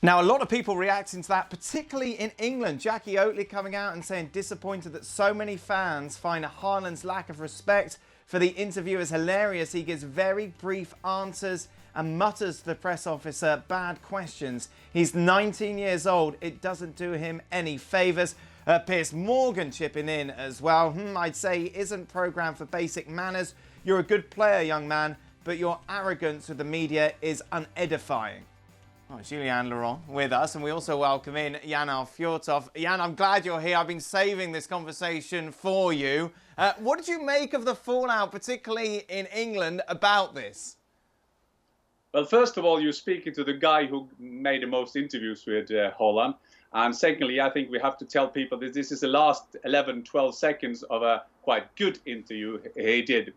Now, a lot of people reacting to that, particularly in England. Jackie Oatley coming out and saying disappointed that so many fans find Haaland's lack of respect for the interviewers hilarious. He gives very brief answers and mutters to the press officer bad questions. He's 19 years old. It doesn't do him any favours. Piers Morgan chipping in as well. I'd say he isn't programmed for basic manners. You're a good player, young man, but your arrogance with the media is unedifying. Oh, Julian Laurent with us, and we also welcome in Jan Fjortoft. Jan, I'm glad you're here. I've been saving this conversation for you. What did you make of the fallout, particularly in England, about this? Well, first of all, you're speaking to the guy who made the most interviews with Haaland. And secondly, I think we have to tell people that this is the last 11, 12 seconds of a quite good interview he did.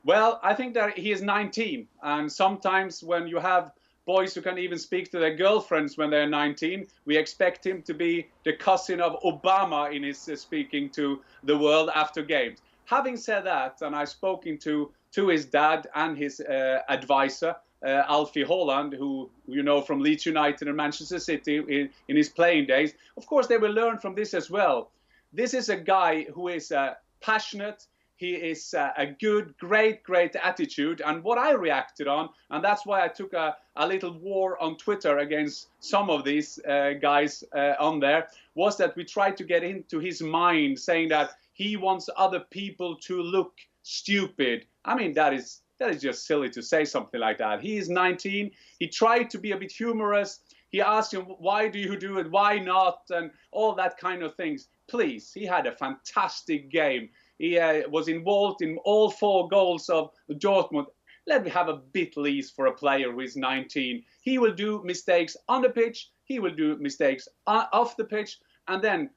Well, I think that he is 19. And sometimes when you have boys who can even speak to their girlfriends when they're 19, we expect him to be the cousin of Obama in his speaking to the world after games. Having said that, and I've spoken to his dad and his advisor, Alfie Haaland, who you know from Leeds United and Manchester City in his playing days. Of course, they will learn from this as well. This is a guy who is passionate. He is a good, great attitude. And what I reacted on, and that's why I took a little war on Twitter against some of these guys on there, was that we tried to get into his mind, saying that he wants other people to look stupid. I mean, that is just silly to say something like that. He is 19. He tried to be a bit humorous. He asked him, why do you do it? Why not? And all that kind of things. Please, he had a fantastic game. He was involved in all 4 goals of Dortmund. Let me have a bit least for a player who is 19. He will do mistakes on the pitch. He will do mistakes off the pitch. And then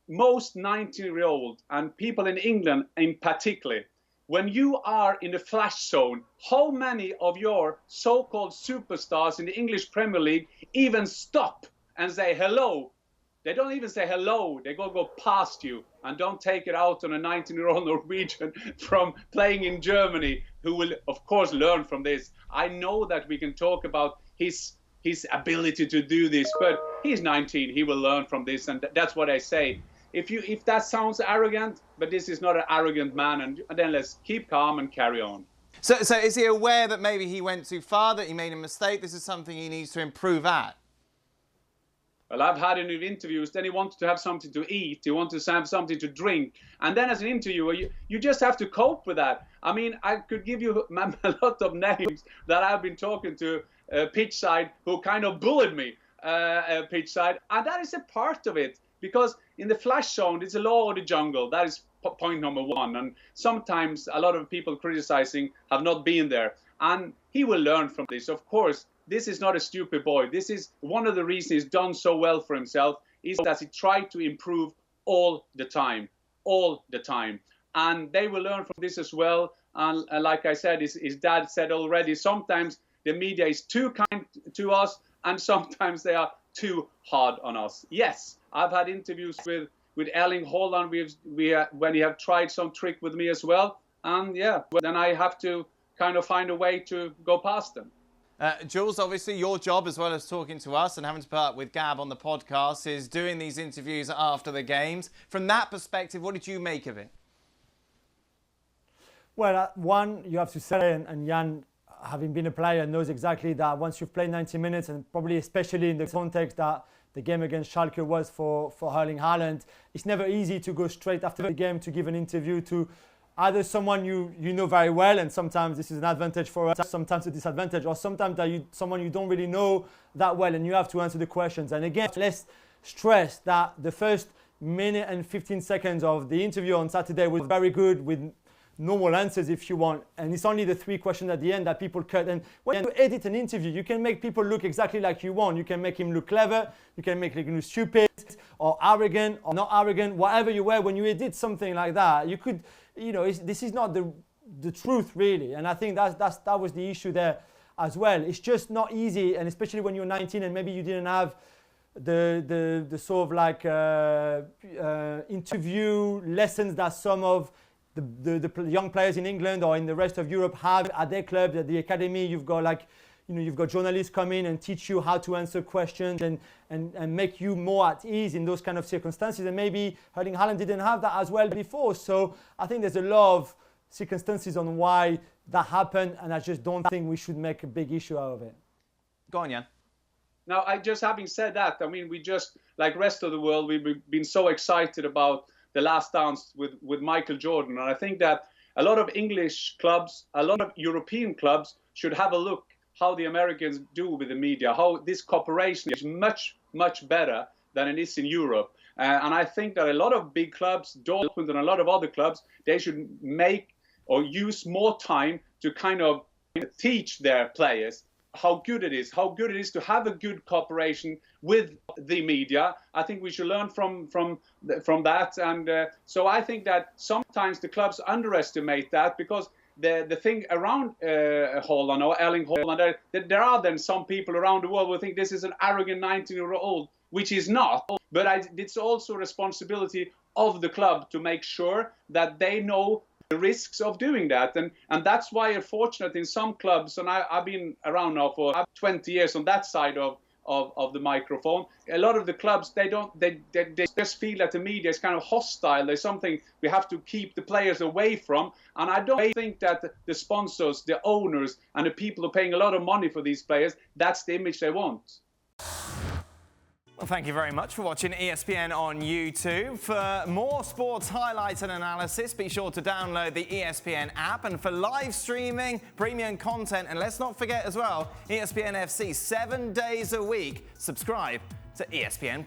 most 19-year-old and people in England in particular, when you are in the flash zone, how many of your so-called superstars in the English Premier League even stop and say hello? They don't even say hello. They go past you and don't take it out on a 19-year-old Norwegian from playing in Germany, who will, of course, learn from this. I know that we can talk about his ability to do this, but he's 19. He will learn from this, and that's what I say. If that sounds arrogant, but this is not an arrogant man, and then let's keep calm and carry on. So is he aware that maybe he went too far, that he made a mistake? This is something he needs to improve at? Well, I've had him in interviews, then he wanted to have something to eat, he wanted to have something to drink. And then as an interviewer, you just have to cope with that. I mean, I could give you a lot of names that I've been talking to pitch side who kind of bullied me pitch side. And that is a part of it. Because in the flash zone, it's a law of the jungle. That is point number 1. And sometimes a lot of people criticizing have not been there. And he will learn from this. Of course, this is not a stupid boy. This is one of the reasons he's done so well for himself, is that he tried to improve all the time. And they will learn from this as well. And like I said, his dad said already, sometimes the media is too kind to us and sometimes they are too hard on us. Yes, I've had interviews with Erling Haaland when he have tried some trick with me as well. And yeah, then I have to kind of find a way to go past them. Jules, obviously your job, as well as talking to us and having to put up with Gab on the podcast, is doing these interviews after the games. From that perspective, what did you make of it? Well, one, you have to say, and Jan, having been a player, knows exactly that once you've played 90 minutes, and probably especially in the context that the game against Schalke was for Erling Haaland, it's never easy to go straight after the game to give an interview to either someone you know very well, and sometimes this is an advantage for us, sometimes a disadvantage, or sometimes someone you don't really know that well, and you have to answer the questions. And again, let's stress that the first minute and 15 seconds of the interview on Saturday was very good, with normal answers if you want, and it's only the 3 questions at the end that people cut. And when you edit an interview, you can make people look exactly like you want. You can make him look clever, you can make him look stupid or arrogant or not arrogant, whatever you were. When you edit something like that, you could, this is not the truth really. And I think that was the issue there as well. It's just not easy, and especially when you're 19 and maybe you didn't have the sort of like interview lessons that some of the young players in England or in the rest of Europe have at their clubs, at the academy. You've got like you've got journalists come in and teach you how to answer questions and make you more at ease in those kind of circumstances. And maybe Erling Haaland didn't have that as well before. So I think there's a lot of circumstances on why that happened, and I just don't think we should make a big issue out of it. Go on, Jan. Now, having said that, I mean, we just, like rest of the world, we've been so excited about the last dance with Michael Jordan. And I think that a lot of English clubs, a lot of European clubs should have a look how the Americans do with the media, how this cooperation is much, much better than it is in Europe. And I think that a lot of big clubs, Dortmund and a lot of other clubs, they should make or use more time to kind of teach their players how good it is to have a good cooperation with the media. I think we should learn from that. And so I think that sometimes the clubs underestimate that, because the thing around Haaland or Erling Haaland, there are then some people around the world who think this is an arrogant 19-year-old, which is not. But it's also a responsibility of the club to make sure that they know the risks of doing that. And that's why, unfortunately, in some clubs, and I've been around now for 20 years on that side of the microphone, a lot of the clubs, they just feel that the media is kind of hostile. There's something we have to keep the players away from. And I don't think that the sponsors, the owners, and the people who are paying a lot of money for these players, that's the image they want. Well, thank you very much for watching ESPN on YouTube. For more sports highlights and analysis, be sure to download the ESPN app. And for live streaming, premium content, and let's not forget as well, ESPN FC 7 days a week. Subscribe to ESPN+.